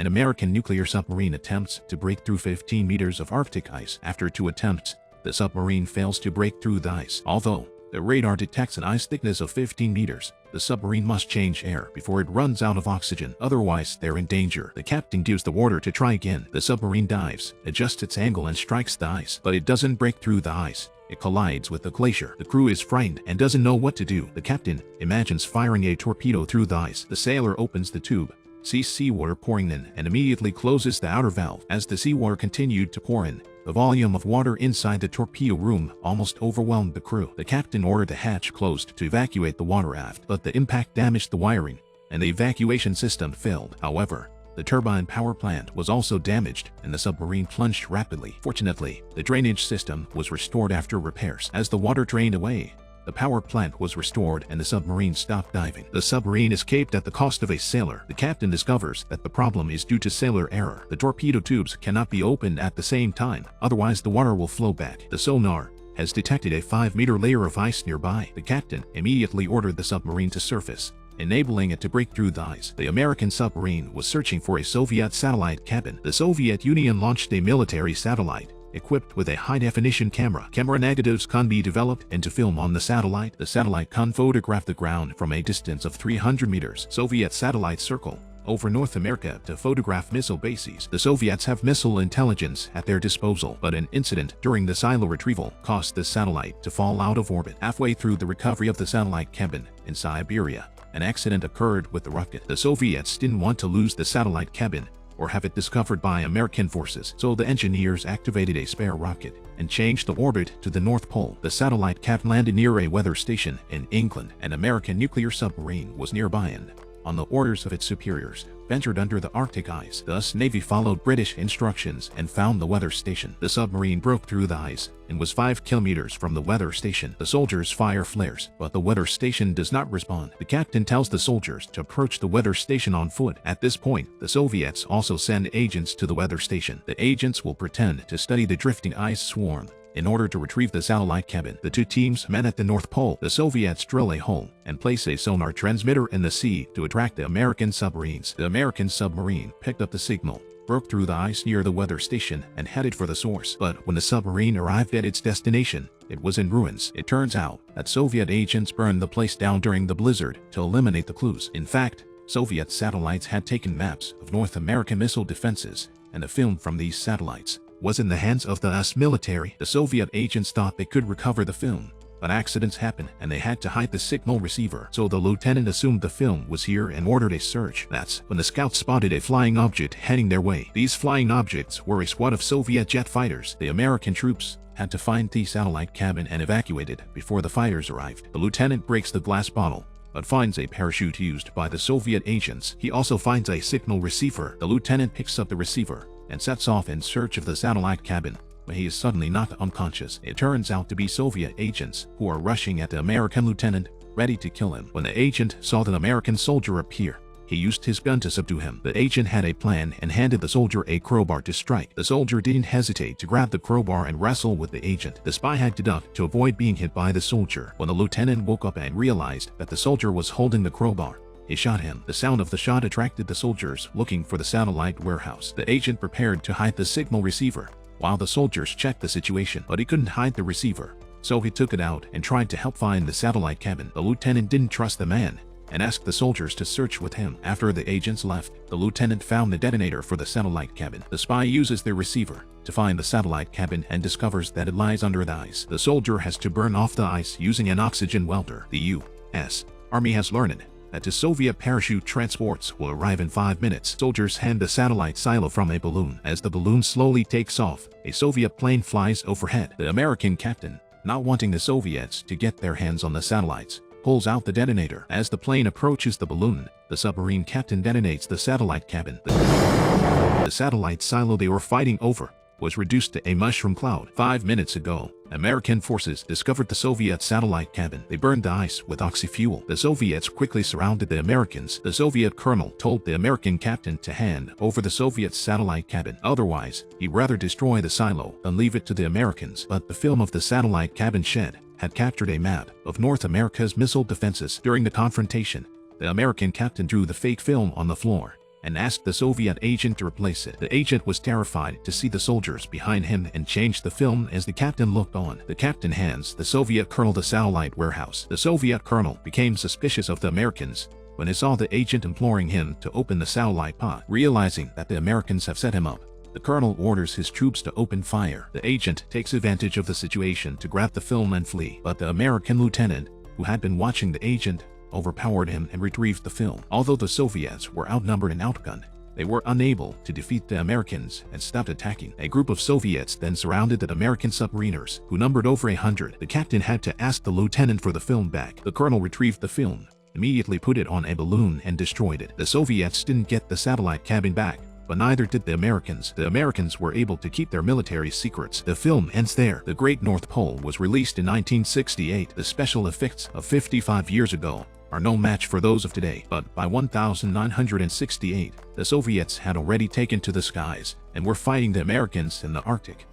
An American nuclear submarine attempts to break through 15 meters of Arctic ice. After 2 attempts, the submarine fails to break through the ice. Although the radar detects an ice thickness of 15 meters, the submarine must change air before it runs out of oxygen. Otherwise, they're in danger. The captain gives the order to try again. The submarine dives, adjusts its angle and strikes the ice, but it doesn't break through the ice. It collides with the glacier. The crew is frightened and doesn't know what to do. The captain imagines firing a torpedo through the ice. The sailor opens the tube, sees seawater pouring in, and immediately closes the outer valve. As the seawater continued to pour in, the volume of water inside the torpedo room almost overwhelmed the crew. The captain ordered the hatch closed to evacuate the water aft, but the impact damaged the wiring, and the evacuation system failed. However, the turbine power plant was also damaged, and the submarine plunged rapidly. Fortunately, the drainage system was restored after repairs. As the water drained away, the power plant was restored and the submarine stopped diving. The submarine escaped at the cost of a sailor. The captain discovers that the problem is due to sailor error. The torpedo tubes cannot be opened at the same time, otherwise the water will flow back. The sonar has detected a 5-meter layer of ice nearby. The captain immediately ordered the submarine to surface, enabling it to break through the ice. The American submarine was searching for a Soviet satellite cabin. The Soviet Union launched a military satellite equipped with a high-definition camera. Camera negatives can be developed into film on the satellite. The satellite can photograph the ground from a distance of 300 meters. Soviet satellites circle over North America to photograph missile bases. The Soviets have missile intelligence at their disposal, but an incident during the silo retrieval caused the satellite to fall out of orbit. Halfway through the recovery of the satellite cabin in Siberia, an accident occurred with the rocket. The Soviets didn't want to lose the satellite cabin or have it discovered by American forces, so the engineers activated a spare rocket and changed the orbit to the North Pole. The satellite cabin landed near a weather station in England. An American nuclear submarine was nearby and, on the orders of its superiors, ventured under the Arctic ice. Thus, Navy followed British instructions and found the weather station. The submarine broke through the ice and was 5 kilometers from the weather station. The soldiers fire flares, but the weather station does not respond. The captain tells the soldiers to approach the weather station on foot. At this point, the Soviets also send agents to the weather station. The agents will pretend to study the drifting ice swarm in order to retrieve the satellite cabin. The two teams met at the North Pole. The Soviets drill a hole and place a sonar transmitter in the sea to attract the American submarines. The American submarine picked up the signal, broke through the ice near the weather station, and headed for the source. But when the submarine arrived at its destination, it was in ruins. It turns out that Soviet agents burned the place down during the blizzard to eliminate the clues. In fact, Soviet satellites had taken maps of North American missile defenses, and the film from these satellites was in the hands of the U.S. military. The Soviet agents thought they could recover the film, but accidents happened and they had to hide the signal receiver. So the lieutenant assumed the film was here and ordered a search. That's when the scouts spotted a flying object heading their way. These flying objects were a squad of Soviet jet fighters. The American troops had to find the satellite cabin and evacuate it before the fighters arrived. The lieutenant breaks the glass bottle, but finds a parachute used by the Soviet agents. He also finds a signal receiver. The lieutenant picks up the receiver and sets off in search of the satellite cabin, but he is suddenly knocked unconscious. It turns out to be Soviet agents who are rushing at the American lieutenant, ready to kill him. When the agent saw the American soldier appear, he used his gun to subdue him. The agent had a plan and handed the soldier a crowbar to strike. The soldier didn't hesitate to grab the crowbar and wrestle with the agent. The spy had to duck to avoid being hit by the soldier. When the lieutenant woke up and realized that the soldier was holding the crowbar, he shot him. The sound of the shot attracted the soldiers looking for the satellite warehouse. The agent prepared to hide the signal receiver, while the soldiers checked the situation, but he couldn't hide the receiver, so he took it out and tried to help find the satellite cabin. The lieutenant didn't trust the man and asked the soldiers to search with him. After the agents left, the lieutenant found the detonator for the satellite cabin. The spy uses the receiver to find the satellite cabin and discovers that it lies under the ice. The soldier has to burn off the ice using an oxygen welder. The U.S. Army has learned that the Soviet parachute transports will arrive in 5 minutes. Soldiers hand the satellite silo from a balloon. As the balloon slowly takes off, a Soviet plane flies overhead. The American captain, not wanting the Soviets to get their hands on the satellites, pulls out the detonator. As the plane approaches the balloon, the submarine captain detonates the satellite cabin. The satellite silo they were fighting over was reduced to a mushroom cloud. 5 minutes ago, American forces discovered the Soviet satellite cabin. They burned the ice with oxy-fuel. The Soviets quickly surrounded the Americans. The Soviet colonel told the American captain to hand over the Soviet satellite cabin. Otherwise, he'd rather destroy the silo than leave it to the Americans. But the film of the satellite cabin shed had captured a map of North America's missile defenses. During the confrontation, the American captain drew the fake film on the floor and asked the Soviet agent to replace it. The agent was terrified to see the soldiers behind him and changed the film as the captain looked on. The captain hands the Soviet colonel the satellite warehouse. The Soviet colonel became suspicious of the Americans when he saw the agent imploring him to open the satellite pod. Realizing that the Americans have set him up, the colonel orders his troops to open fire. The agent takes advantage of the situation to grab the film and flee, but the American lieutenant, who had been watching the agent, overpowered him and retrieved the film. Although the Soviets were outnumbered and outgunned, they were unable to defeat the Americans and stopped attacking. A group of Soviets then surrounded the American submariners, who numbered over 100. The captain had to ask the lieutenant for the film back. The colonel retrieved the film, immediately put it on a balloon and destroyed it. The Soviets didn't get the satellite cabin back, but neither did the Americans. The Americans were able to keep their military secrets. The film ends there. The Great North Pole was released in 1968. The special effects of 55 years ago are no match for those of today, but by 1968, the Soviets had already taken to the skies and were fighting the Americans in the Arctic.